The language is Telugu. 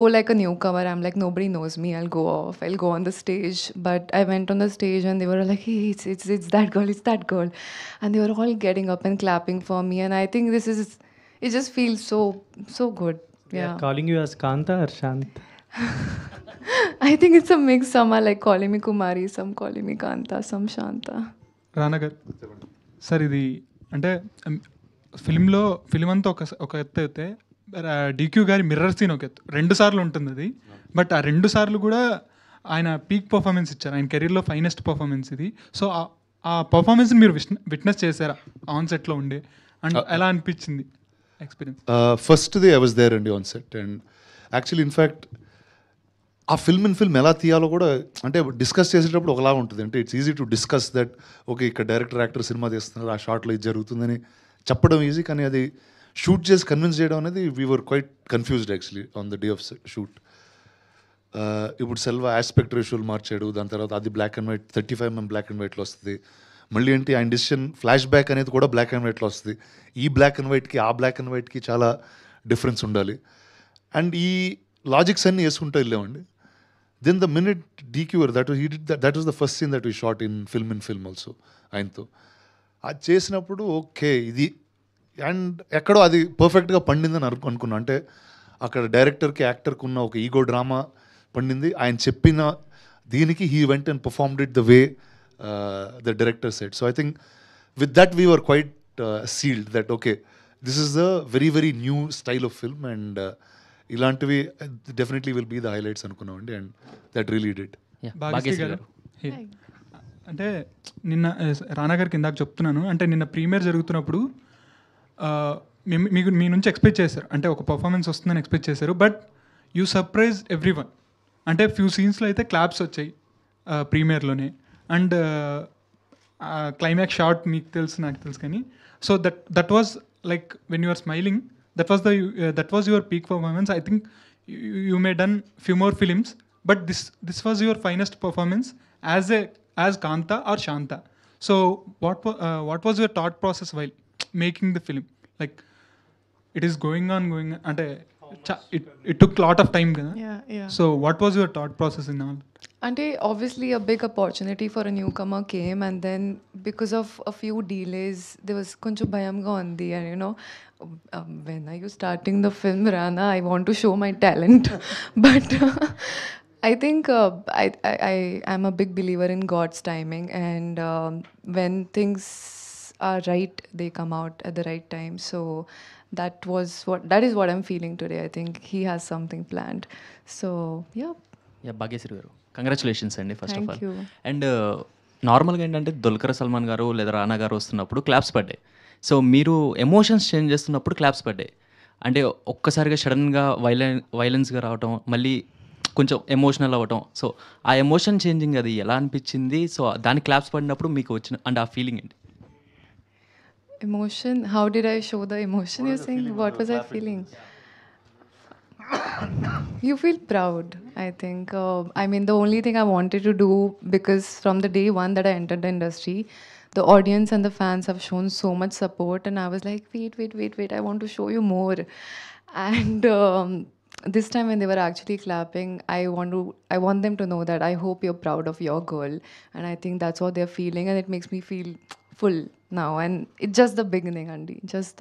like a newcomer. I'm like, nobody knows me. I'll go off. I'll go on the stage. But I went on the stage and they were like, hey, it's that girl. It's that girl. And they were all getting up and clapping for me. And I think it just feels so good. They are Yeah. calling you as Kanta or Shant? I think it's a mix. Some are like calling me Kumari, some calling me Kanta, some Shanta. రానా గారు సార్ ఇది అంటే ఫిలింలో ఫిలిం అంతా ఒక ఎత్తు అయితే డీక్యూ గారి మిర్రర్ సీన్ ఒక ఎత్తు 2 సార్లు ఉంటుంది అది. బట్ ఆ 2 సార్లు కూడా ఆయన పీక్ పర్ఫార్మెన్స్ ఇచ్చారు. ఆయన కెరీర్లో ఫైనెస్ట్ పర్ఫార్మెన్స్ ఇది. సో ఆ పర్ఫార్మెన్స్ మీరు విట్నెస్ చేశారా ఆన్ సెట్లో ఉండే? అండ్ ఎలా అనిపించింది experience? First the I was there అండి on set. And actually in fact ఆ ఫిల్మ్ ఎలా తీయాలో కూడా అంటే డిస్కస్ చేసేటప్పుడు ఒకలా ఉంటుంది. అంటే it's easy to discuss that okay ఇక్కడ డైరెక్టర్ యాక్టర్ సినిమా తీస్తున్నారు, ఆ షార్ట్లో ఇది జరుగుతుందని చెప్పడం ఈజీ. కానీ అది షూట్ చేసి కన్విన్స్ చేయడం అనేది we are quite confused actually on the day of shoot. ఇప్పుడు సెల్వా ఆస్పెక్ట్ రేషియోలు మార్చాడు, దాని తర్వాత అది black and white 35mm black and వైట్లో వస్తుంది. మళ్ళీ ఏంటి ఆయన డిసిషన్ ఫ్లాష్ బ్యాక్ అనేది కూడా బ్లాక్ అండ్ వైట్లో వస్తుంది. ఈ బ్లాక్ అండ్ వైట్కి ఆ బ్లాక్ అండ్ వైట్కి చాలా డిఫరెన్స్ ఉండాలి. అండ్ ఈ లాజిక్స్ అన్నీ వేసుకుంటూ వెళ్ళామండి. దెన్ ద మినిట్ డీక్యూర్ that was the first scene that we shot in film also ఆయనతో. అది చేసినప్పుడు ఓకే ఇది అండ్ ఎక్కడో అది పర్ఫెక్ట్గా పండిందని అనుకున్నా. అంటే అక్కడ డైరెక్టర్కి యాక్టర్కి ఉన్న ఒక ఈగో డ్రామా పండింది. ఆయన చెప్పిన దీనికి he went and performed it the way the director said. So I think with that we were quite sealed that okay this is the very very new style of film and ఇలాంటివి definitely will be the highlights అనుకున్నామండి. And that really did. Bhagyashree garu అంటే నిన్న రానా గారికి ఇందాక చెప్తున్నాను, అంటే నిన్న ప్రీమియర్ జరుగుతున్నప్పుడు మీకు మీ నుంచి ఎక్స్పెక్ట్ చేశారు, అంటే ఒక పర్ఫార్మెన్స్ వస్తుందని ఎక్స్పెక్ట్ చేశారు. But you surprise every one. అంటే ఫ్యూ సీన్స్లో అయితే క్లాప్స్ వచ్చాయి ప్రీమియర్లోనే. అండ్ క్లైమాక్స్ షాట్ మీకు తెలుసు నాకు తెలుసు కానీ so that was like when you are smiling that was your peak performance. I think you may done few more films, but this was your finest performance as Kanta or Shanta. So what was your thought process while making the film? Like it is going on and it took a lot of time kada? Yeah. So what was your thought process in all? And obviously a big opportunity for a newcomer came, and then because of a few delays there was koncham bhayamga undi. And when are you starting the film, Rana? I want to show my talent. But I think I am a big believer in God's timing, and when things are right they come out at the right time. So that is what I'm feeling today. I think he has something planned. So yeah. Bhagyashree గారు కంగ్రాచులేషన్స్ అండి first of all. Thank you. And నార్మల్గా ఏంటంటే దుల్కర్ సల్మాన్ గారు లేదా రానా గారు వస్తున్నప్పుడు క్లాప్స్ పడ్డాయి. సో మీరు ఎమోషన్స్ చేంజ్ చేస్తున్నప్పుడు క్లాప్స్ పడ్డాయి. అంటే ఒక్కసారిగా సడన్గా వైలెన్స్గా రావటం, మళ్ళీ కొంచెం ఎమోషనల్ అవ్వటం. సో ఆ ఎమోషన్ చేంజింగ్ అది ఎలా అనిపించింది? సో దాని క్లాప్స్ పడినప్పుడు మీకు వచ్చిన అండ్ ఆ ఫీలింగ్ ఏంటి? Emotion, how did I show the emotion? You're saying what was I feeling? You feel proud, I think. I mean, the only thing I wanted to do, because from the day one that I entered the industry, the audience and the fans have shown so much support, and I was like, wait, I want to show you more. And this time when they were actually clapping, I want them to know that I hope you're proud of your girl, and I think that's what they're feeling, and it makes me feel full now. And it's just the beginning, Andy. Just